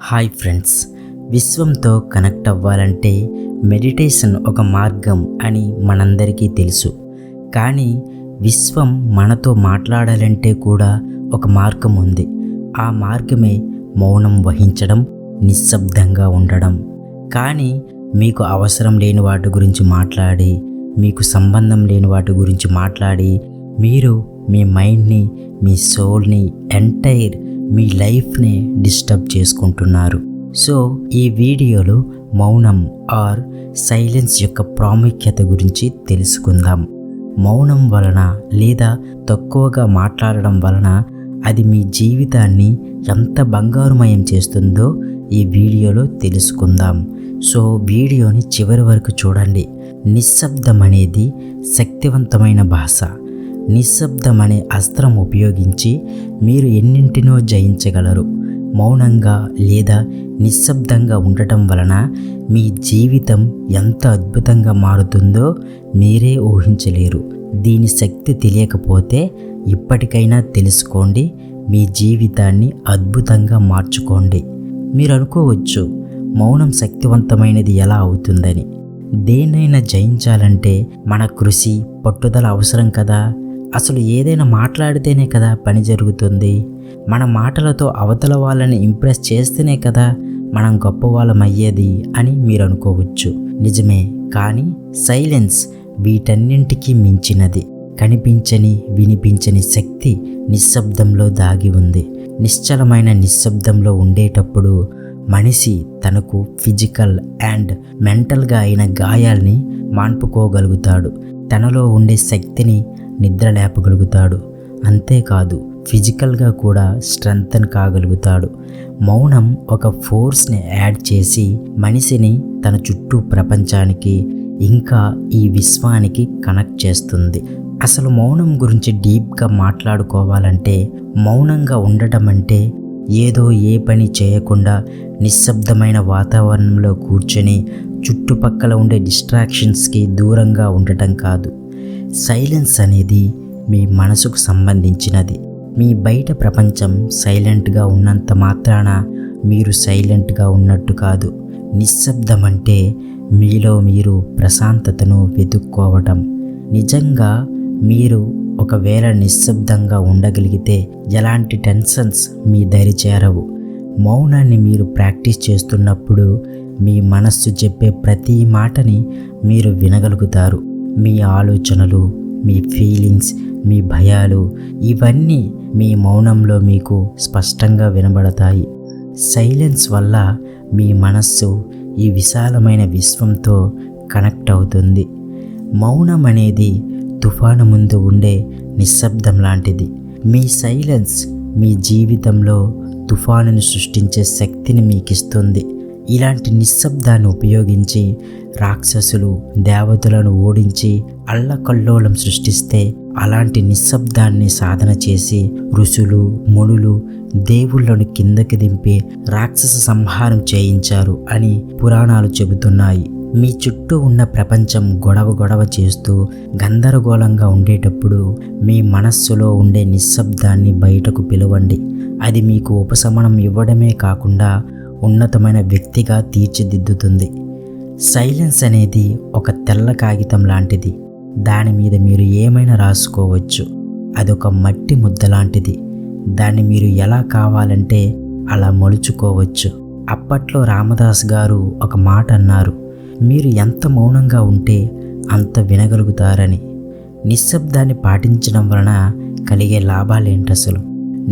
Hi friends, విశ్వంతో connect అవ్వాలంటే meditation ఒక మార్గం అని మనందరికీ తెలుసు. కానీ విశ్వం మనతో మాట్లాడాలంటే కూడా ఒక మార్గం ఉంది. ఆ మార్గమే మౌనం వహించడం, నిశ్శబ్దంగా ఉండడం. కానీ మీకు అవసరం లేని వాటి గురించి మాట్లాడి, మీకు సంబంధం లేని వాటి గురించి మాట్లాడి, మీరు మీ మైండ్ని, మీ సోల్ని, ఎంటైర్ మీ లైఫ్ని డిస్టర్బ్ చేసుకుంటున్నారు. సో ఈ వీడియోలో మౌనం ఆర్ సైలెన్స్ యొక్క ప్రాముఖ్యత గురించి తెలుసుకుందాం. మౌనం వలన లేదా తక్కువగా మాట్లాడడం వలన అది మీ జీవితాన్ని ఎంత బంగారుమయం చేస్తుందో ఈ వీడియోలో తెలుసుకుందాం. సో వీడియోని చివరి వరకు చూడండి. నిశ్శబ్దం అనేది శక్తివంతమైన భాష. నిశ్శబ్దం అనే అస్త్రం ఉపయోగించి మీరు ఎన్నింటినో జయించగలరు. మౌనంగా లేదా నిశ్శబ్దంగా ఉండటం వలన మీ జీవితం ఎంత అద్భుతంగా మారుతుందో మీరే ఊహించలేరు. దీని శక్తి తెలియకపోతే ఇప్పటికైనా తెలుసుకోండి. మీ జీవితాన్ని అద్భుతంగా మార్చుకోండి. మీరు అనుకోవచ్చు, మౌనం శక్తివంతమైనది ఎలా అవుతుందని. దేన్నైనా జయించాలంటే మన కృషి, పట్టుదల అవసరం కదా. అసలు ఏదైనా మాట్లాడితేనే కదా పని జరుగుతుంది. మన మాటలతో అవతల వాళ్ళని ఇంప్రెస్ చేస్తేనే కదా మనం గొప్పవాళ్ళం అయ్యేది అని మీరు అనుకోవచ్చు. నిజమే, కానీ సైలెన్స్ వీటన్నింటికీ మించినది. కనిపించని, వినిపించని శక్తి నిశ్శబ్దంలో దాగి ఉంది. నిశ్చలమైన నిశ్శబ్దంలో ఉండేటప్పుడు మనిషి తనకు ఫిజికల్ అండ్ మెంటల్గా అయిన గాయాల్ని మాన్పుకోగలుగుతాడు. తనలో ఉండే శక్తిని నిద్ర లేపగలుగుతాడు. అంతేకాదు, ఫిజికల్గా కూడా స్ట్రెంగ్తన్ కాగలుగుతాడు. మౌనం ఒక ఫోర్స్ని యాడ్ చేసి మనిషిని తన చుట్టూ ప్రపంచానికి, ఇంకా ఈ విశ్వానికి కనెక్ట్ చేస్తుంది. అసలు మౌనం గురించి డీప్గా మాట్లాడుకోవాలంటే, మౌనంగా ఉండటం అంటే ఏదో ఏ పని చేయకుండా నిశ్శబ్దమైన వాతావరణంలో కూర్చొని చుట్టుపక్కల ఉండే డిస్ట్రాక్షన్స్కి దూరంగా ఉండటం కాదు. సైలెన్స్ అనేది మీ మనసుకు సంబంధించినది. మీ బయట ప్రపంచం సైలెంట్గా ఉన్నంత మాత్రాన మీరు సైలెంట్గా ఉన్నట్టు కాదు. నిశ్శబ్దం అంటే మీలో మీరు ప్రశాంతతను వెతుక్కోవటం. నిజంగా మీరు ఒకవేళ నిశ్శబ్దంగా ఉండగలిగితే ఎలాంటి టెన్షన్స్ మీ దరి చేరవు. మౌనాన్ని మీరు ప్రాక్టీస్ చేస్తున్నప్పుడు మీ మనస్సు చెప్పే ప్రతి మాటని మీరు వినగలుగుతారు. మీ ఆలోచనలు, మీ ఫీలింగ్స్, మీ భయాలు, ఇవన్నీ మీ మౌనంలో మీకు స్పష్టంగా వినబడతాయి. సైలెన్స్ వల్ల మీ మనస్సు ఈ విశాలమైన విశ్వంతో కనెక్ట్ అవుతుంది. మౌనం అనేది తుఫాను ముందు ఉండే నిశ్శబ్దం లాంటిది. మీ సైలెన్స్ మీ జీవితంలో తుఫానును సృష్టించే శక్తిని మీకిస్తుంది. ఇలాంటి నిశ్శబ్దాన్ని ఉపయోగించి రాక్షసులు, దేవతలను ఓడించి అల్లకల్లోలం సృష్టిస్తే, అలాంటి నిశ్శబ్దాన్ని సాధన చేసి ఋషులు, మునులు దేవుళ్ళను కిందకి దింపి రాక్షస సంహారం చేయించారు అని పురాణాలు చెబుతున్నాయి. మీ చుట్టూ ఉన్న ప్రపంచం గొడవ చేస్తూ గందరగోళంగా ఉండేటప్పుడు మీ మనస్సులో ఉండే నిశ్శబ్దాన్ని బయటకు పిలవండి. అది మీకు ఉపశమనం ఇవ్వడమే కాకుండా ఉన్నతమైన వ్యక్తిగా తీర్చిదిద్దుతుంది. సైలెన్స్ అనేది ఒక తెల్ల కాగితం లాంటిది. దాని మీద మీరు ఏమైనా రాసుకోవచ్చు. అదొక మట్టి ముద్ద లాంటిది. దాన్ని మీరు ఎలా కావాలంటే అలా మలుచుకోవచ్చు. అప్పట్లో రామదాస్ గారు ఒక మాట అన్నారు, మీరు ఎంత మౌనంగా ఉంటే అంత వినగలుగుతారని. నిశ్శబ్దాన్ని పాటించడం వలన కలిగే లాభాలేంటసలు?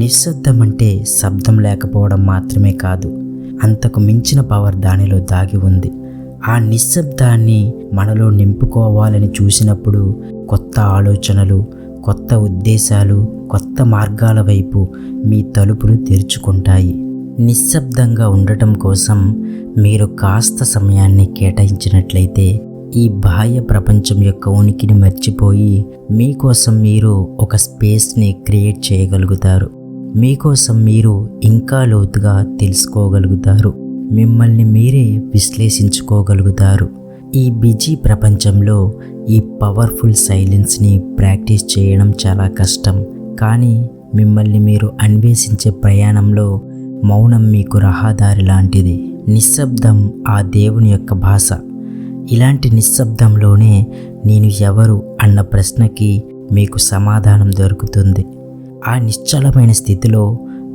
నిశ్శబ్దం అంటే శబ్దం లేకపోవడం మాత్రమే కాదు, అంతకు మించిన పవర్ దానిలో దాగి ఉంది. ఆ నిశ్శబ్దాన్ని మనలో నింపుకోవాలని చూసినప్పుడు కొత్త ఆలోచనలు, కొత్త ఉద్దేశాలు, కొత్త మార్గాల వైపు మీ తలుపులు తెరుచుకుంటాయి. నిశ్శబ్దంగా ఉండటం కోసం మీరు కాస్త సమయాన్ని కేటాయించినట్లయితే ఈ బాహ్య ప్రపంచం యొక్క ఉనికిని మర్చిపోయి మీకోసం మీరు ఒక స్పేస్ని క్రియేట్ చేయగలుగుతారు. మీకోసం మీరు ఇంకా లోతుగా తెలుసుకోగలుగుతారు. మిమ్మల్ని మీరే విశ్లేషించుకోగలుగుతారు. ఈ బిజీ ప్రపంచంలో ఈ పవర్ఫుల్ సైలెన్స్ని ప్రాక్టీస్ చేయడం చాలా కష్టం. కానీ మిమ్మల్ని మీరు అన్వేషించే ప్రయాణంలో మౌనం మీకు రహదారి లాంటిది. నిశ్శబ్దం ఆ దేవుని యొక్క భాష. ఇలాంటి నిశ్శబ్దంలోనే నేను ఎవరు అన్న ప్రశ్నకి మీకు సమాధానం దొరుకుతుంది. ఆ నిశ్చలమైన స్థితిలో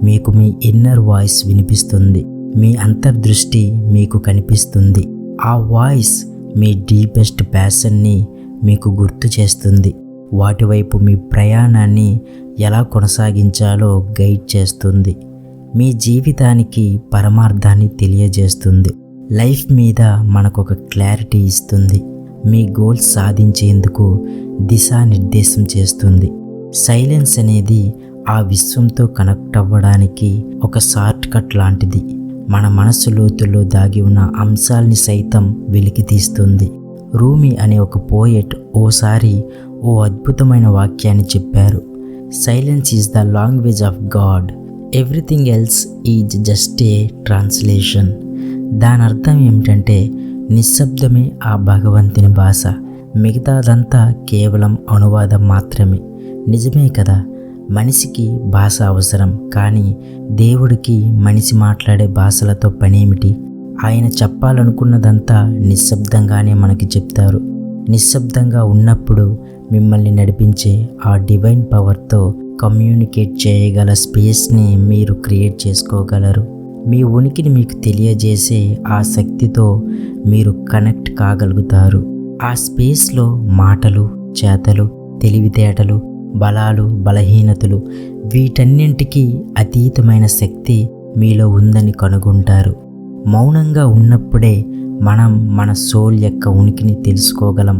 మీకు మీ ఇన్నర్ వాయిస్ వినిపిస్తుంది. మీ అంతర్దృష్టి మీకు కనిపిస్తుంది. ఆ వాయిస్ మీ డీపెస్ట్ ప్యాషన్ని మీకు గుర్తు చేస్తుంది. వాటి వైపు మీ ప్రయాణాన్ని ఎలా కొనసాగించాలో గైడ్ చేస్తుంది. మీ జీవితానికి పరమార్థాన్ని తెలియజేస్తుంది. లైఫ్ మీద మనకొక క్లారిటీ ఇస్తుంది. మీ గోల్స్ సాధించేందుకు దిశానిర్దేశం చేస్తుంది. సైలెన్స్ అనేది ఆ విశ్వంతో కనెక్ట్ అవ్వడానికి ఒక షార్ట్ కట్ లాంటిది. మన మనసు లోతుల్లో దాగి ఉన్న అంశాల్ని సైతం వెలికి తీస్తుంది. రూమి అనే ఒక పోయెట్ ఓసారి ఓ అద్భుతమైన వాక్యాన్ని చెప్పారు. Silence is the language of God, everything else is just a translation. దాని అర్థం ఏమిటంటే నిశ్శబ్దమే ఆ భగవంతుని భాష, మిగతాదంతా కేవలం అనువాదం మాత్రమే. నిజమే కదా, మనిషికి భాష అవసరం, కానీ దేవుడికి మనిషి మాట్లాడే భాషలతో పనేమిటి? ఆయన చెప్పాలనుకున్నదంతా నిశ్శబ్దంగానే మనకి చెప్తారు. నిశ్శబ్దంగా ఉన్నప్పుడు మిమ్మల్ని నడిపించే ఆ డివైన్ పవర్తో కమ్యూనికేట్ చేయగల స్పేస్ని మీరు క్రియేట్ చేసుకోగలరు. మీ ఉనికిని మీకు తెలియజేసే ఆ శక్తితో మీరు కనెక్ట్ కాగలుగుతారు. ఆ స్పేస్లో మాటలు, చేతలు, తెలివితేటలు, బలాలు, బలహీనతలు వీటన్నింటికీ అతీతమైన శక్తి మీలో ఉందని కనుగొంటారు. మౌనంగా ఉన్నప్పుడే మనం మన సోల్ యొక్క ఉనికిని తెలుసుకోగలం.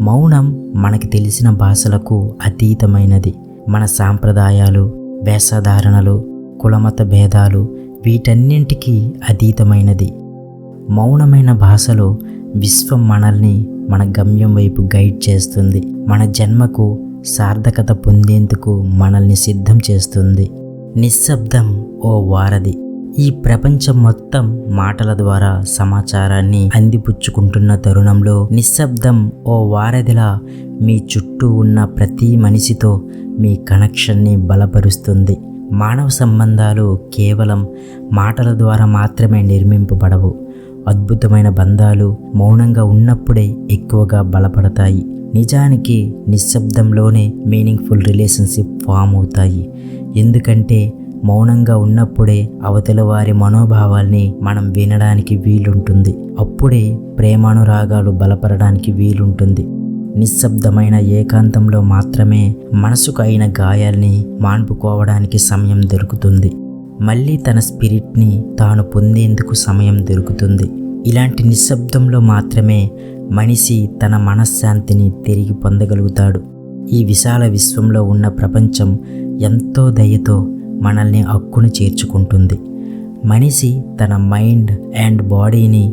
మౌనం మనకి తెలిసిన భాషలకు అతీతమైనది. మన సాంప్రదాయాలు, వేషధారణలు, కులమత భేదాలు వీటన్నింటికీ అతీతమైనది. మౌనమైన భాషలో విశ్వం మనల్ని మన గమ్యం వైపు గైడ్ చేస్తుంది. మన జన్మకు సార్థకత పొందేందుకు మనల్ని సిద్ధం చేస్తుంది. నిశ్శబ్దం ఓ వారధి. ఈ ప్రపంచం మొత్తం మాటల ద్వారా సమాచారాన్ని అందిపుచ్చుకుంటున్న తరుణంలో నిశ్శబ్దం ఓ వారధిలా మీ చుట్టూ ఉన్న ప్రతి మనిషితో మీ కనెక్షన్ని బలపరుస్తుంది. మానవ సంబంధాలు కేవలం మాటల ద్వారా మాత్రమే నిర్మింపబడవు. అద్భుతమైన బంధాలు మౌనంగా ఉన్నప్పుడే ఎక్కువగా బలపడతాయి. నిజానికి నిశ్శబ్దంలోనే మీనింగ్ఫుల్ రిలేషన్షిప్ ఫామ్ అవుతాయి. ఎందుకంటే మౌనంగా ఉన్నప్పుడే అవతల వారి మనోభావాల్ని మనం వినడానికి వీలుంటుంది. అప్పుడే ప్రేమానురాగాలు బలపడడానికి వీలుంటుంది. నిశ్శబ్దమైన ఏకాంతంలో మాత్రమే మనసుకు అయిన గాయాల్ని మాన్పుకోవడానికి సమయం దొరుకుతుంది. మళ్ళీ తన స్పిరిట్ని తాను పొందేందుకు సమయం దొరుకుతుంది. ఇలాంటి నిశ్శబ్దంలో మాత్రమే మనిషి తన మనశ్శాంతిని తిరిగి పొందగలుగుతాడు. ఈ విశాల విశ్వంలో ఉన్న ప్రపంచం ఎంతో దయతో మనల్ని హక్కును చేర్చుకుంటుంది. మనిషి తన మైండ్ అండ్ బాడీని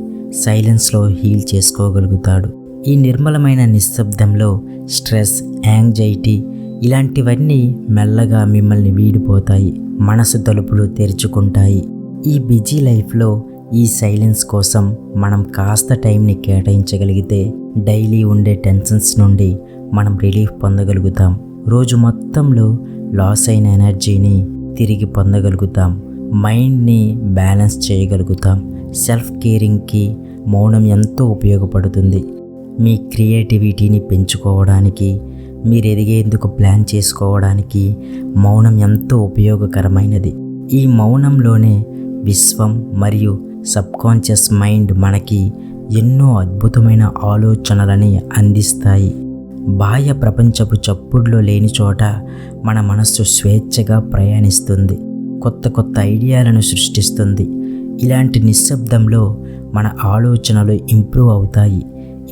సైలెన్స్లో హీల్ చేసుకోగలుగుతాడు. ఈ నిర్మలమైన నిశ్శబ్దంలో స్ట్రెస్, యాంగ్జైటీ ఇలాంటివన్నీ మెల్లగా మిమ్మల్ని వీడిపోతాయి. మనసు తలుపులు తెరుచుకుంటాయి. ఈ బిజీ లైఫ్లో ఈ సైలెన్స్ కోసం మనం కాస్త టైంని కేటాయించగలిగితే డైలీ ఉండే టెన్షన్స్ నుండి మనం రిలీఫ్ పొందగలుగుతాం. రోజు మొత్తంలో లాస్ అయిన ఎనర్జీని తిరిగి పొందగలుగుతాం. మైండ్ని బ్యాలెన్స్ చేయగలుగుతాం. సెల్ఫ్ కేరింగ్కి మౌనం ఎంతో ఉపయోగపడుతుంది. మీ క్రియేటివిటీని పెంచుకోవడానికి, మీరు ఎదిగేందుకు ప్లాన్ చేసుకోవడానికి మౌనం ఎంతో ఉపయోగకరమైనది. ఈ మౌనంలోనే విశ్వం మరియు సబ్కాన్షియస్ మైండ్ మనకి ఎన్నో అద్భుతమైన ఆలోచనలని అందిస్తాయి. బాహ్య ప్రపంచపు చప్పుడులో లేని చోట మన మనస్సు స్వేచ్ఛగా ప్రయాణిస్తుంది. కొత్త కొత్త ఐడియాలను సృష్టిస్తుంది. ఇలాంటి నిశ్శబ్దంలో మన ఆలోచనలు ఇంప్రూవ్ అవుతాయి.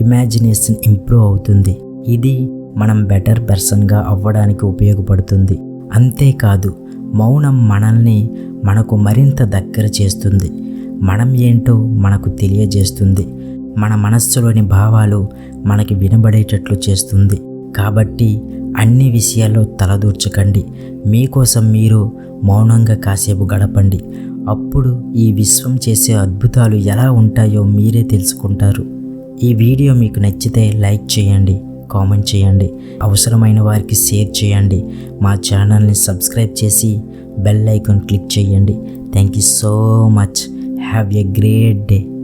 ఇమాజినేషన్ ఇంప్రూవ్ అవుతుంది. ఇది మనం బెటర్ పర్సన్గా అవ్వడానికి ఉపయోగపడుతుంది. అంతేకాదు, మౌనం మనల్ని మనకు మరింత దగ్గర చేస్తుంది. మనం ఏంటో మనకు తెలియజేస్తుంది. మన మనస్సులోని భావాలు మనకి వినబడేటట్లు చేస్తుంది. కాబట్టి అన్ని విషయాల్లో తలదూర్చకండి. మీకోసం మీరు మౌనంగా కాసేపు గడపండి. అప్పుడు ఈ విశ్వం చేసే అద్భుతాలు ఎలా ఉంటాయో మీరే తెలుసుకుంటారు. ఈ వీడియో మీకు నచ్చితే లైక్ చేయండి, కామెంట్ చేయండి, అవసరమైన వారికి షేర్ చేయండి. మా ఛానల్ని సబ్స్క్రైబ్ చేసి బెల్ ఐకాన్ క్లిక్ చేయండి. Thank you so much. Have a great day.